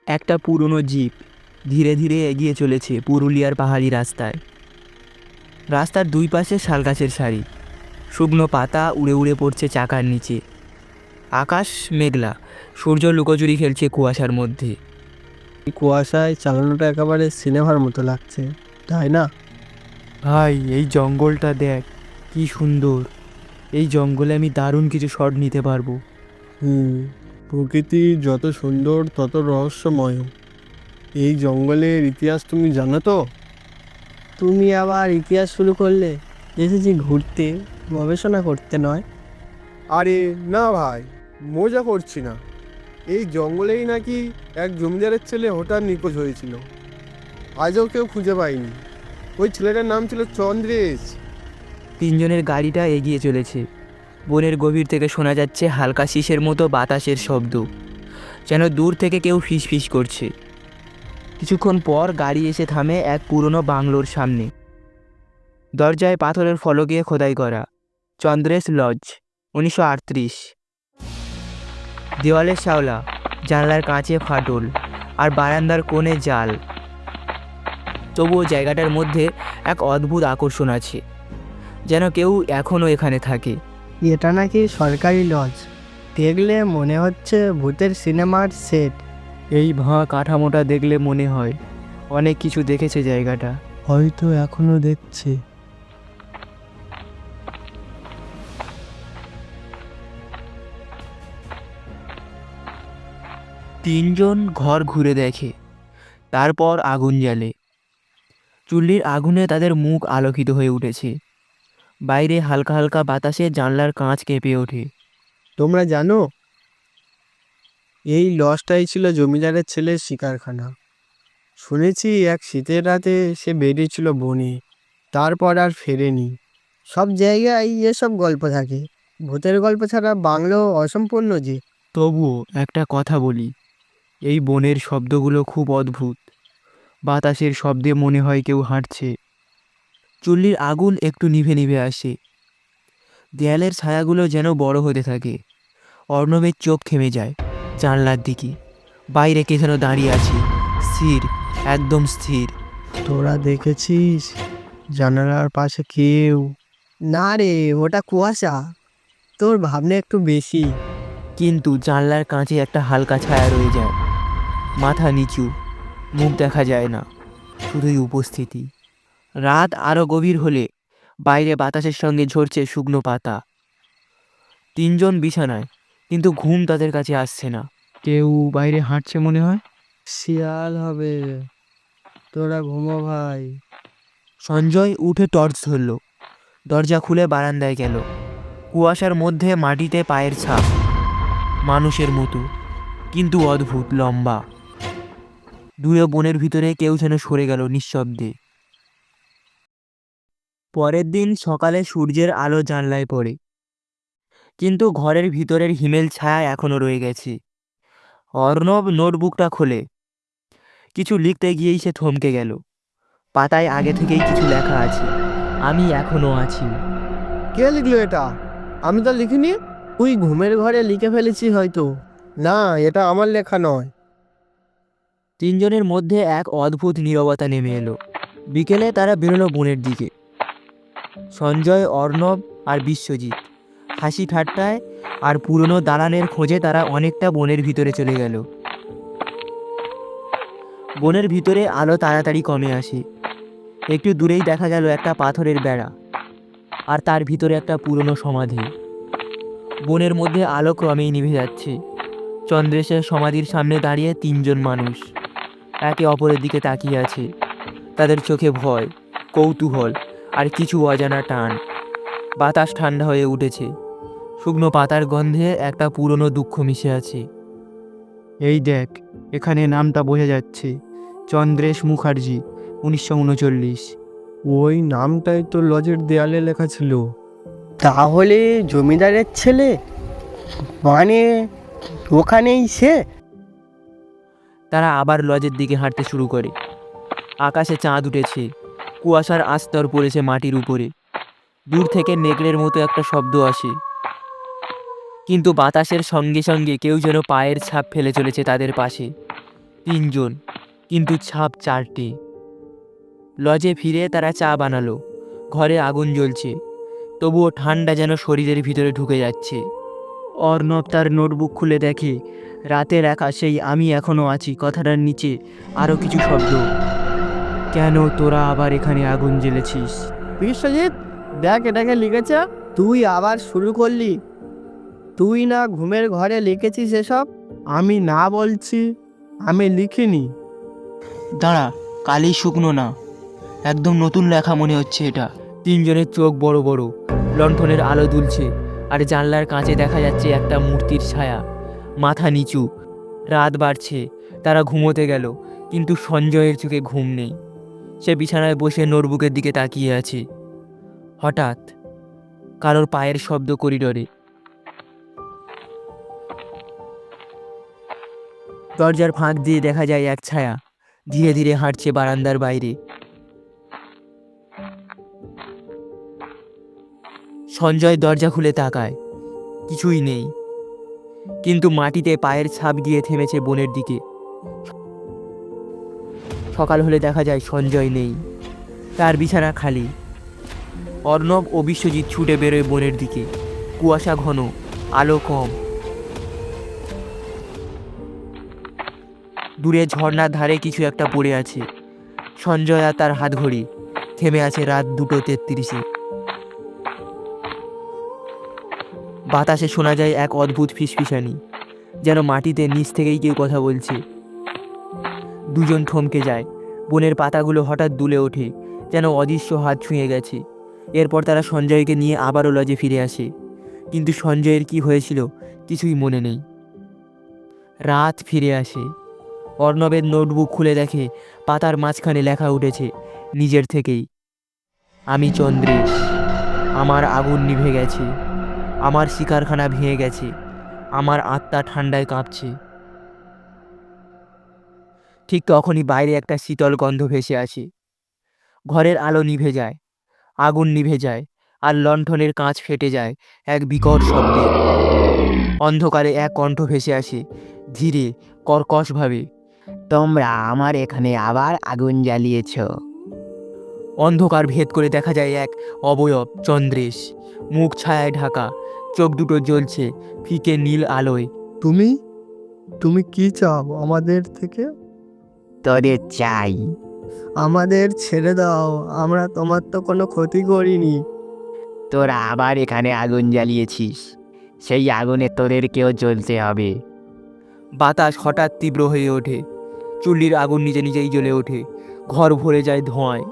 একটা পুরনো জিপ ধীরে ধীরে এগিয়ে চলেছে পুরুলিয়ার পাহাড়ি রাস্তায়। রাস্তার দুই পাশে শালগাছের সারি, শুকনো পাতা উড়ে উড়ে পড়ছে চাকার নিচে। আকাশ মেঘলা, সূর্য লুকোচুরি খেলছে কুয়াশার মধ্যে। এই কুয়াশায় চালানোটা একেবারে সিনেমার মতো লাগছে, তাই না? ভাই, এই জঙ্গলটা দেখ, কি সুন্দর! এই জঙ্গলে আমি দারুণ কিছু শট নিতে পারবো। প্রকৃতি যত সুন্দর তত রহস্যময়। এই জঙ্গলের ইতিহাস তুমি জানো তো? তুমি আবার ইতিহাস শুরু করলে? এসেছি ঘুরতে, গবেষণা করতে নয়। আরে না ভাই, মজা করছি না। এই জঙ্গলেই নাকি এক জমিদারের ছেলে হঠাৎ নিখোঁজ হয়েছিল, আজও কেউ খুঁজে পায়নি। ওই ছেলেটার নাম ছিল চন্দ্রেশ। তিনজনের গাড়িটা এগিয়ে চলেছে। বনের গভীর থেকে শোনা যাচ্ছে হালকা শিসের মতো বাতাসের শব্দ, যেন দূর থেকে কেউ ফিস ফিস করছে। কিছুক্ষণ পর গাড়ি এসে থামে এক পুরনো বাংলোর সামনে। দরজায় পাথরের ফলকে খোদাই করা, চন্দ্রেশ লজ, 1938। দেওয়ালের শ্যাওলা, জানলার কাঁচে ফাটল, আর বারান্দার কোণে জাল। তবুও জায়গাটার মধ্যে এক অদ্ভুত আকর্ষণ আছে, যেন কেউ এখনও এখানে থাকে। এটা নাকি সরকারি লজ, দেখলে মনে হচ্ছে ভূতের সিনেমার সেট। এই ভাঙা কাঠামোটা দেখলে মনে হয় অনেক কিছু দেখেছে জায়গাটা। হয়তো এখনো দেখছে। তিনজন ঘর ঘুরে দেখে, তারপর আগুন জ্বালে। চুল্লির আগুনে তাদের মুখ আলোকিত হয়ে উঠেছে। বাইরে হালকা হালকা বাতাসে জানলার কাঁচ কেঁপে ওঠে। তোমরা জানো, এই লজটাই ছিল জমিদারের ছেলের শিকারখানা। শুনেছি এক শীতের রাতে সে বেরিয়েছিল বনে, তারপর আর ফেরেনি। সব জায়গায় এসব গল্প থাকে, ভূতের গল্প ছাড়া বাংলো অসম্পূর্ণ যে। তবুও একটা কথা বলি, এই বনের শব্দগুলো খুব অদ্ভুত। বাতাসের শব্দে মনে হয় কেউ হাঁটছে। চুল্লির আগুন একটু নিভে নিভে আসে, দেয়ালের ছায়াগুলো যেন বড় হতে থাকে। অর্ণবের চোখ থেমে যায় জানলার দিকে। বাইরে কে যেন দাঁড়িয়ে আছে, স্থির, একদম স্থির। তোরা দেখেছিস জানালার পাশে কেউ? না রে, ওটা কুয়াশা। তোর ভাবনা একটু বেশি। কিন্তু জানলার কাঁচে একটা হালকা ছায়া রয়ে যায়। মাথা নিচু, মুখ দেখা যায় না, শুধুই উপস্থিতি। রাত আরও গভীর হলে বাইরে বাতাসের সঙ্গে ঝরছে শুকনো পাতা। তিনজন বিছানায়, কিন্তু ঘুম তাদের কাছে আসছে না। কেউ বাইরে হাঁটছে মনে হয়। শিয়াল হবে, তোরা ঘুমো ভাই। সঞ্জয় উঠে টর্চ ধরল, দরজা খুলে বারান্দায় গেল। কুয়াশার মধ্যে মাটিতে পায়ের ছাপ, মানুষের মতো, কিন্তু অদ্ভুত লম্বা। দূরে বনের ভিতরে কেউ যেন সরে গেল নিঃশব্দে। পরের দিন সকালে সূর্যের আলো জানলায় পড়ে, কিন্তু ঘরের ভিতরের হিমেল ছায়া এখনো রয়ে গেছে। অর্ণব নোটবুকটা খোলে, কিছু লিখতে গিয়েই সে থমকে গেল। পাতায় আগে থেকেই কিছু লেখা আছে, আমি এখনো আছি। কে লিখলো এটা? আমি তো লিখিনি। তুই ঘুমের ঘরে লিখে ফেলেছিস হয়তো। না, এটা আমার লেখা নয়। তিনজনের মধ্যে এক অদ্ভুত নীরবতা নেমে এলো। বিকেলে তারা বেরোলো বনের দিকে। সঞ্জয়, অর্ণব আর বিশ্বজিৎ হাসি ঠাট্টায় আর পুরনো দালানের খোঁজে তারা অনেকটা বনের ভিতরে চলে গেল। বনের ভিতরে আলো তাড়াতাড়ি কমে আসে। একটু দূরেই দেখা গেল একটা পাথরের বেড়া, আর তার ভিতরে একটা পুরনো সমাধি। বনের মধ্যে আলো ক্রমেই নিভে যাচ্ছে। চন্দ্রেশের সমাধির সামনে দাঁড়িয়ে তিনজন মানুষ একে অপরের দিকে তাকিয়ে আছে। তাদের চোখে ভয়, কৌতূহল আর কিছু অজানা টান। বাতাস ঠান্ডা হয়ে উঠেছে, শুকনো পাতার গন্ধে একটা পুরনো দুঃখ মিশে আছে। এই দেখ, এখানে নামটা বোঝা যাচ্ছে, চন্দ্রেশ মুখার্জি, 1939। ওই নামটাই তো লজের দেয়ালে লেখা ছিল। তাহলে জমিদারের ছেলে, মানে ওখানেই সে। তারা আবার লজের দিকে হাঁটতে শুরু করে। আকাশে চাঁদ উঠেছে, কুয়াশার আস্তর পড়েছে মাটির উপরে। দূর থেকে নেকড়ের মতো একটা শব্দ আসে, কিন্তু বাতাসের সঙ্গে সঙ্গে কেউ যেন পায়ের ছাপ ফেলে চলেছে তাদের পাশে। তিনজন, কিন্তু ছাপ চারটে। লজে ফিরে তারা চা বানালো। ঘরে আগুন জ্বলছে, তবুও ঠান্ডা যেন শরীরের ভিতরে ঢুকে যাচ্ছে। অর্ণব তার নোটবুক খুলে দেখে রাতে লেখা সেই "আমি এখনো আছি" কথাটার নিচে আরও কিছু শব্দ। কেন তোরা আবার এখানে আগুন জ্বেলেছিস? বিশ্বজিৎ, দেখ এটাকে লিখেছে। তুই আবার শুরু করলি? তুই না ঘুমের ঘরে লিখেছিস এসব? আমি না বলছি, আমি লিখিনি। দাঁড়া, কালি শুকনো না, একদম নতুন লেখা মনে হচ্ছে এটা। তিনজনের চোখ বড় বড়, লণ্ঠনের আলো দুলছে, আর জানলার কাঁচে দেখা যাচ্ছে একটা মূর্তির ছায়া, মাথা নিচু। রাত বাড়ছে, তারা ঘুমোতে গেল, কিন্তু সঞ্জয়ের চোখে ঘুম নেই। সে বিছানায় বসে নোটবুকের দিকে তাকিয়ে আছে। হঠাৎ কারোর পায়ের শব্দ করিডোরে। দরজার ফাঁক দিয়ে দেখা যায় এক ছায়া ধীরে ধীরে হাঁটছে বারান্দার বাইরে। সঞ্জয় দরজা খুলে তাকায়, কিছুই নেই, কিন্তু মাটিতে পায়ের ছাপ গিয়ে থেমেছে বনের দিকে। সকাল হলে দেখা যায় সঞ্জয় নেই, তার বিছানা খালি। অর্ণব ও বিশ্বজিৎ ছুটে বেরোয় বনের দিকে। কুয়াশা ঘন, আলো কম। দূরে ঝর্ণার ধারে কিছু একটা পড়ে আছে। সঞ্জয় আর তার হাতঘড়ি থেমে আছে রাত 2:33-এ। বাতাসে শোনা যায় এক অদ্ভুত ফিসফিসানি, যেন মাটিতে নিচ থেকেই কেউ কথা বলছে। দুজন থমকে যায়। বনের পাতাগুলো হঠাৎ দুলে ওঠে, যেন অদৃশ্য হাত ছুঁয়ে গেছে। এরপর তারা সঞ্জয়কে নিয়ে আবারও লজে ফিরে আসে, কিন্তু সঞ্জয়ের কি হয়েছিল কিছুই মনে নেই। রাত ফিরে আসে। অর্ণবের নোটবুক খুলে দেখে পাতার মাঝখানে লেখা উঠেছে নিজের থেকেই, "আমি চন্দ্রেশ, আমার আগুন নিভে গেছে, আমার শিকারখানা ভেঙে গেছে, আমার আত্মা ঠান্ডায় কাঁপছে।" ঠিক তখনই বাইরে একটা শীতল গন্ধ ভেসে আসে। ঘরের আলো নিভে যায়, আগুন নিভে যায়, আর লণ্ঠনের কাঁচ ফেটে যায় এক বিকট শব্দে। অন্ধকারে এক কণ্ঠ ভেসে আসে, ধীরে, কর্কশভাবে, "তোমরা আমার এখানে আবার আগুন জ্বালিয়েছ।" অন্ধকার ভেদ করে দেখা যায় এক অবয়ব, চন্দ্রেশ, মুখ ছায়ায় ঢাকা, চোখ দুটো জ্বলছে ফিকে নীল আলোয়। তুমি তুমি কি চাও আমাদের থেকে? "তোদের চাই।" আমাদের ছেড়ে দাও, আমরা তোমার তো কোনো ক্ষতি করিনি। "তোরা আবার এখানে আগুন জ্বালিয়েছিস, সেই আগুনে তোদেরকেও জ্বলতে হবে।" বাতাস হঠাৎ তীব্র হয়ে ওঠে, চুল্লির আগুন নিজে নিজেই জ্বলে ওঠে, ঘর ভরে যায় ধোঁয়ায়।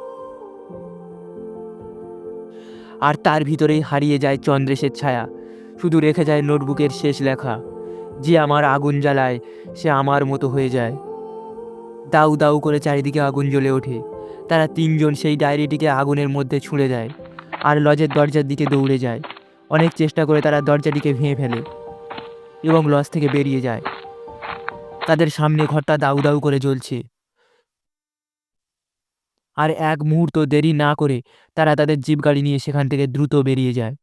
আর তার ভিতরেই হারিয়ে যায় চন্দ্রেশের ছায়া, শুধু রেখে যায় নোটবুকের শেষ লেখা, "যে আমার আগুন জ্বালায় সে আমার মতো হয়ে যায়।" দাউ দাউ করে চারিদিকে আগুন জ্বলে ওঠে। তারা তিনজন সেই ডায়েরিটিকে আগুনের মধ্যে ছুঁড়ে দেয়, আর লজের দরজার দিকে দৌড়ে যায়। অনেক চেষ্টা করে তারা দরজাটিকে ভেঙে ফেলে এবং লজ থেকে বেরিয়ে যায়। তাদের সামনে ঘরটা দাউ দাউ করে জ্বলছে, আর এক মুহূর্ত দেরি না করে তারা তাদের জিপ গাড়ি নিয়ে সেখান থেকে দ্রুত বেরিয়ে যায়।